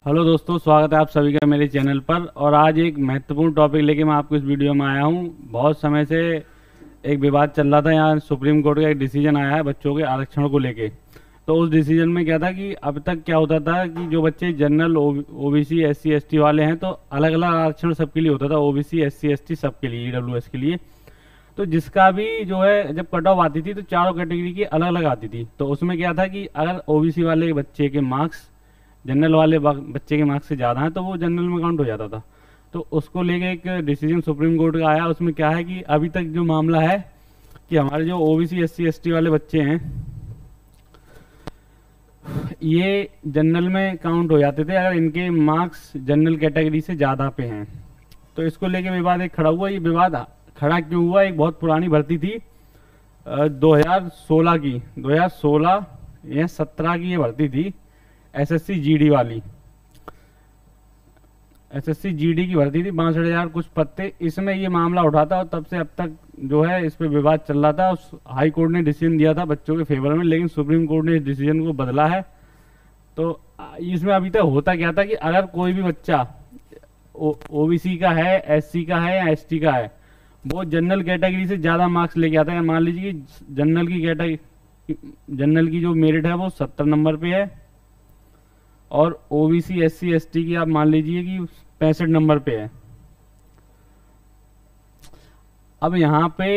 Hello दोस्तों, स्वागत है आप सभी का मेरे चैनल पर। और आज एक महत्वपूर्ण टॉपिक लेके मैं आपको इस वीडियो में आया हूँ। बहुत समय से एक विवाद चल रहा था, यहाँ सुप्रीम कोर्ट का एक डिसीजन आया है बच्चों के आरक्षण को लेके। तो उस डिसीजन में क्या था कि अब तक क्या होता था कि जो बच्चे जनरल ओबीसी एससी एसटी वाले हैं तो अलग अलग आरक्षण सबके लिए होता था, ओबीसी एससी एसटी सबके लिए, ईडब्ल्यूएस के लिए। तो जिसका भी जो है जब कट ऑफ आती थी तो चारों कैटेगरी की अलग अलग आती थी। तो उसमें क्या था कि अगर ओबीसी वाले बच्चे के मार्क्स जनरल वाले बच्चे के मार्क्स से ज़्यादा हैं तो वो जनरल में काउंट हो जाता था। तो उसको लेके एक डिसीजन सुप्रीम कोर्ट का आया। उसमें क्या है कि अभी तक जो मामला है कि हमारे जो ओबीसी एससी एसटी वाले बच्चे हैं ये जनरल में काउंट हो जाते थे अगर इनके मार्क्स जनरल कैटेगरी से ज़्यादा पे हैं। तो इसको लेके विवाद एक खड़ा हुआ। ये विवाद खड़ा क्यों हुआ? एक बहुत पुरानी भर्ती थी 2016 की, 2016 या 17 की ये भर्ती थी, एसएससी जीडी वाली। एसएससी जीडी की भर्ती थी, 62,000 कुछ पद थे। इसमें ये मामला उठा था और तब से अब तक जो है इस पे विवाद चल रहा था। उस हाई कोर्ट ने डिसीजन दिया था बच्चों के फेवर में, लेकिन सुप्रीम कोर्ट ने इस डिसीजन को बदला है। तो इसमें अभी तक होता क्या था कि अगर कोई भी बच्चा ओबीसी का है, एससी का है या एसटी का है, वो जनरल कैटेगरी से ज़्यादा मार्क्स लेके आता है। मान लीजिए कि जनरल की जो मेरिट है वो 70 नंबर पे है और ओबीसी एससी एसटी की आप मान लीजिए कि 65 नंबर पे है। अब यहाँ पे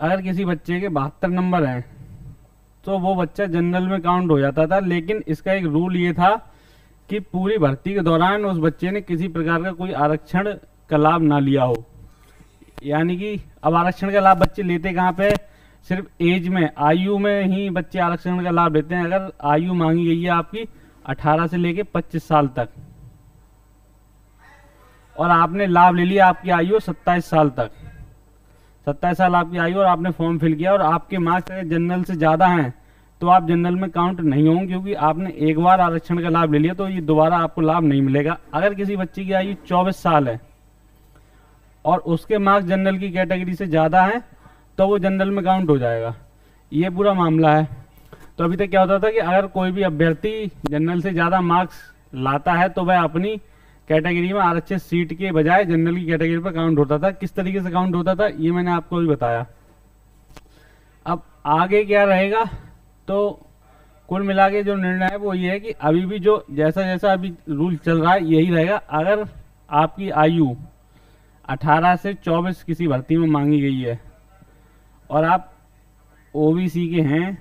अगर किसी बच्चे के 72 नंबर हैं तो वो बच्चा जनरल में काउंट हो जाता था। लेकिन इसका एक रूल ये था कि पूरी भर्ती के दौरान उस बच्चे ने किसी प्रकार का कोई आरक्षण का लाभ ना लिया हो। यानी कि अब आरक्षण का लाभ बच्चे लेते कहाँ पे? सिर्फ एज में, आयु में ही बच्चे आरक्षण का लाभ लेते हैं। अगर आयु मांगी गई है आपकी 18 से लेके 25 साल तक और आपने लाभ ले लिया, आपकी आयु 27 साल तक, 27 साल आपकी आयु और आपने फॉर्म फिल किया और आपके मार्क्स अगर जनरल से ज़्यादा हैं तो आप जनरल में काउंट नहीं होंगे, क्योंकि आपने एक बार आरक्षण का लाभ ले लिया तो ये दोबारा आपको लाभ नहीं मिलेगा। अगर किसी बच्चे की आयु 24 साल है और उसके मार्क्स जनरल की कैटेगरी से ज़्यादा हैं तो वो जनरल में काउंट हो जाएगा। ये पूरा मामला है। तो अभी तक क्या होता था कि अगर कोई भी अभ्यर्थी जनरल से ज़्यादा मार्क्स लाता है तो वह अपनी कैटेगरी में आरक्षित सीट के बजाय जनरल की कैटेगरी पर काउंट होता था। किस तरीके से काउंट होता था ये मैंने आपको भी बताया। अब आगे क्या रहेगा, तो कुल मिला के जो निर्णय है वो ये है कि अभी भी जो जैसा जैसा अभी रूल चल रहा है यही रहेगा। अगर आपकी आयु 18 से 24 किसी भर्ती में मांगी गई है और आप ओबीसी के हैं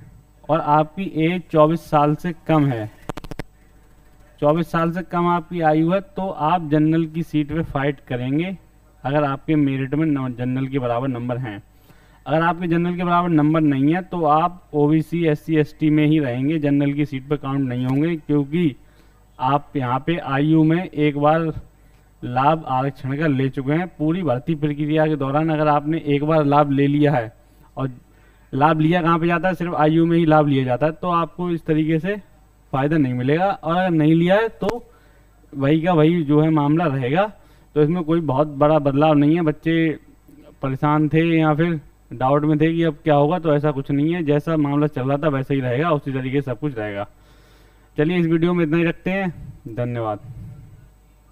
और आपकी एज 24 साल से कम है, 24 साल से कम आपकी आयु है, तो आप जनरल की सीट पे फाइट करेंगे अगर आपके मेरिट में जनरल के बराबर नंबर हैं। अगर आपके जनरल के बराबर नंबर नहीं है तो आप ओबीसी एससी एसटी में ही रहेंगे, जनरल की सीट पे काउंट नहीं होंगे, क्योंकि आप यहाँ पे आयु में एक बार लाभ आरक्षण का ले चुके हैं। पूरी भर्ती प्रक्रिया के दौरान अगर आपने एक बार लाभ ले लिया है, और लाभ लिया कहाँ पे जाता है? सिर्फ आयु में ही लाभ लिया जाता है, तो आपको इस तरीके से फ़ायदा नहीं मिलेगा। और अगर नहीं लिया है तो वही का वही जो है मामला रहेगा। तो इसमें कोई बहुत बड़ा बदलाव नहीं है। बच्चे परेशान थे या फिर डाउट में थे कि अब क्या होगा, तो ऐसा कुछ नहीं है। जैसा मामला चल रहा था वैसा ही रहेगा, उसी तरीके से सब कुछ रहेगा। चलिए इस वीडियो में इतना ही रखते हैं। धन्यवाद।